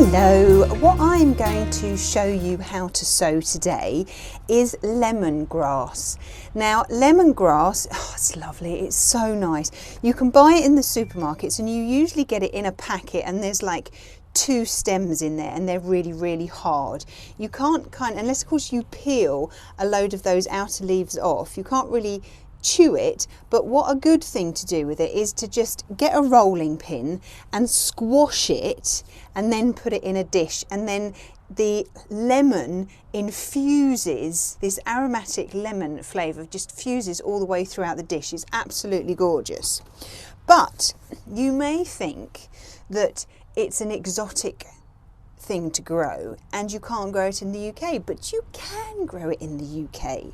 Hello, what I'm going to show you how to sow today is lemongrass. Now lemongrass, it's lovely, it's so nice. You can buy it in the supermarkets and you usually get it in a packet and there's like 2 stems in there and they're really hard. You can't unless of course you peel a load of those outer leaves off, you can't really chew it, but what a good thing to do with it is to just get a rolling pin and squash it and then put it in a dish, and then the lemon infuses, this aromatic lemon flavour just fuses all the way throughout the dish. It's absolutely gorgeous. But you may think that it's an exotic thing to grow and you can't grow it in the UK, but you can grow it in the UK.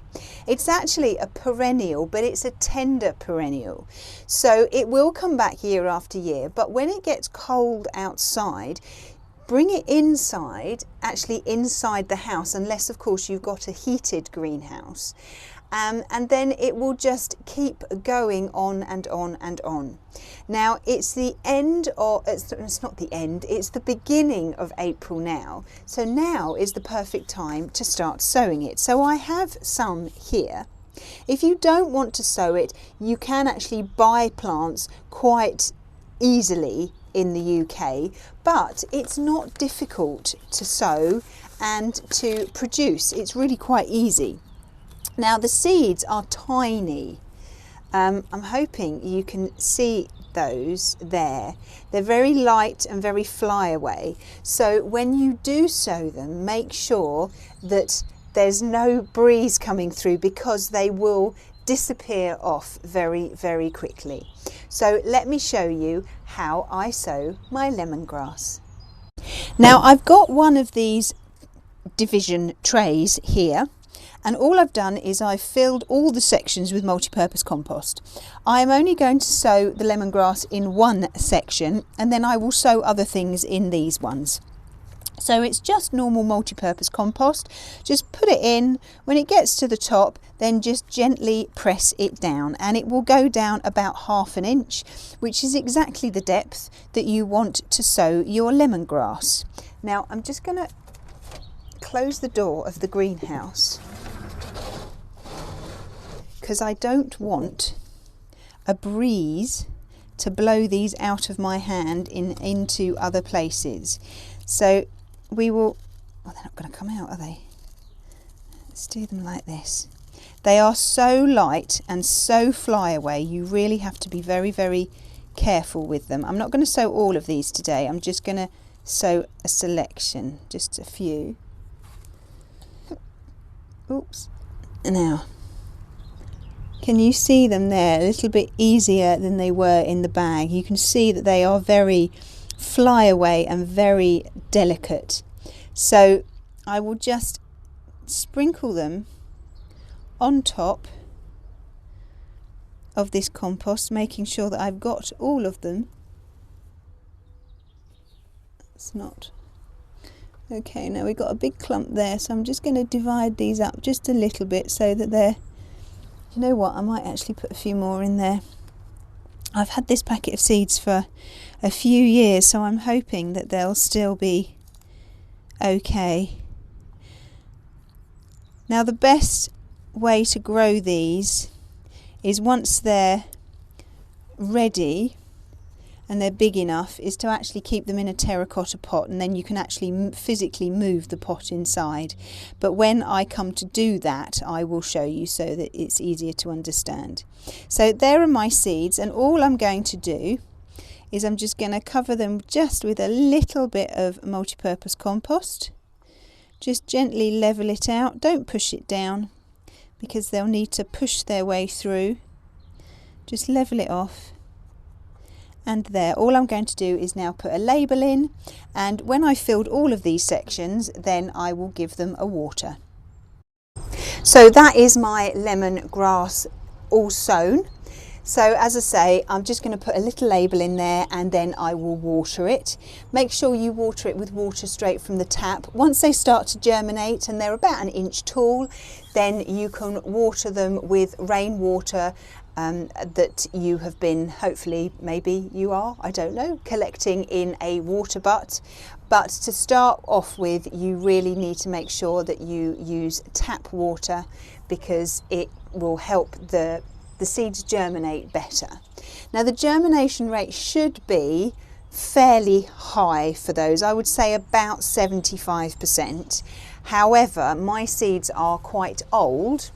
It's actually a perennial, but it's a tender perennial, so it will come back year after year. But when it gets cold outside, bring it inside, actually inside the house, unless of course you've got a heated greenhouse, and then it will just keep going on and on and on. Now it's the end, or it's not the end, it's the beginning of April now, so now is the perfect time to start sowing it. So I have some here. If you don't want to sow it, you can actually buy plants quite easily in the UK, but it's not difficult to sow and to produce. It's really quite easy. Now the seeds are tiny. I'm hoping you can see those there. They're very light and very flyaway. So when you do sow them, make sure that there's no breeze coming through, because they will disappear off very quickly. So let me show you how I sow my lemongrass. Now I've got one of these division trays here, and all I've done is I've filled all the sections with multi-purpose compost. I'm only going to sow the lemongrass in one section, and then I will sow other things in these ones. So it's just normal multi-purpose compost. Just put it in. When it gets to the top, then just gently press it down, and it will go down about 1/2 inch, which is exactly the depth that you want to sow your lemongrass. Now I'm just going to close the door of the greenhouse, because I don't want a breeze to blow these out of my hand into other places. So we will, they're not going to come out, are they? Let's do them like this. They are so light and so fly away, you really have to be very careful with them. I'm not going to sow all of these today. I'm just going to sow a selection, just a few. Oops. Now, can you see them there? A little bit easier than they were in the bag. You can see that they are very fly away and very delicate. So I will just sprinkle them on top of this compost, making sure that I've got all of them. It's not okay. Now we've got a big clump there, so I'm just going to divide these up just a little bit so that they're, you know what, I might actually put a few more in there. I've had this packet of seeds for a few years, so I'm hoping that they'll still be okay. Now the best way to grow these is, once they're ready and they're big enough, is to actually keep them in a terracotta pot, and then you can actually physically move the pot inside. But when I come to do that, I will show you so that it's easier to understand. So there are my seeds, and all I'm going to do is I'm just going to cover them just with a little bit of multi-purpose compost. Just gently level it out. Don't push it down, because they'll need to push their way through. Just level it off. And there, all I'm going to do is now put a label in, and when I've filled all of these sections, then I will give them a water. So that is my lemongrass all sown. So as I say, I'm just going to put a little label in there and then I will water it. Make sure you water it with water straight from the tap. Once they start to germinate and they're about an inch tall, then you can water them with rainwater that you have been, hopefully, maybe you are, I don't know, collecting in a water butt. But to start off with, you really need to make sure that you use tap water because it will help the seeds germinate better. Now the germination rate should be fairly high for those. I would say about 75%. However, my seeds are quite old.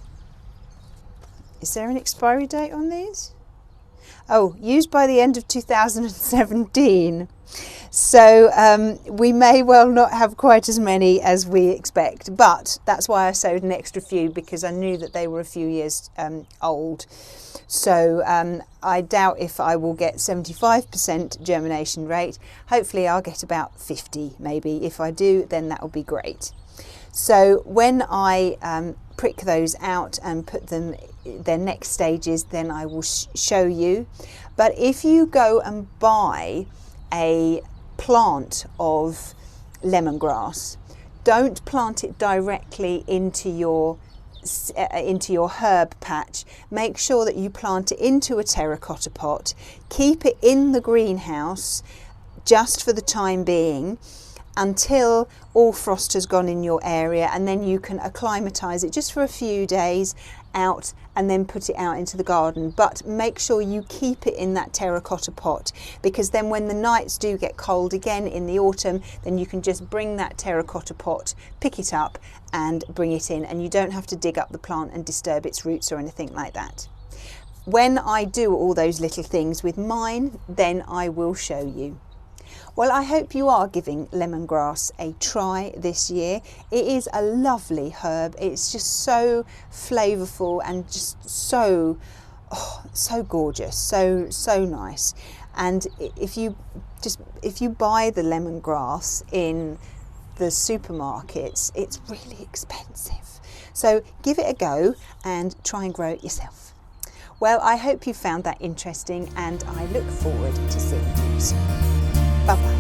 Is there an expiry date on these? Oh, used by the end of 2017. So we may well not have quite as many as we expect, but that's why I sowed an extra few, because I knew that they were a few years old. So I doubt if I will get 75% germination rate. Hopefully I'll get about 50 maybe. If I do, then that will be great. So when I prick those out and put them their next stages, then I will show you. But if you go and buy a plant of lemongrass, don't plant it directly into your herb patch. Make sure that you plant it into a terracotta pot. Keep it in the greenhouse just for the time being until all frost has gone in your area, and then you can acclimatise it just for a few days out and then put it out into the garden. But make sure you keep it in that terracotta pot, because then when the nights do get cold again in the autumn, then you can just bring that terracotta pot, pick it up and bring it in, and you don't have to dig up the plant and disturb its roots or anything like that. When I do all those little things with mine, then I will show you. Well, I hope you are giving lemongrass a try this year. It is a lovely herb. It's just so flavourful and just so gorgeous, so nice. And if you buy the lemongrass in the supermarkets, it's really expensive. So give it a go and try and grow it yourself. Well, I hope you found that interesting, and I look forward to seeing you soon. Bye-bye.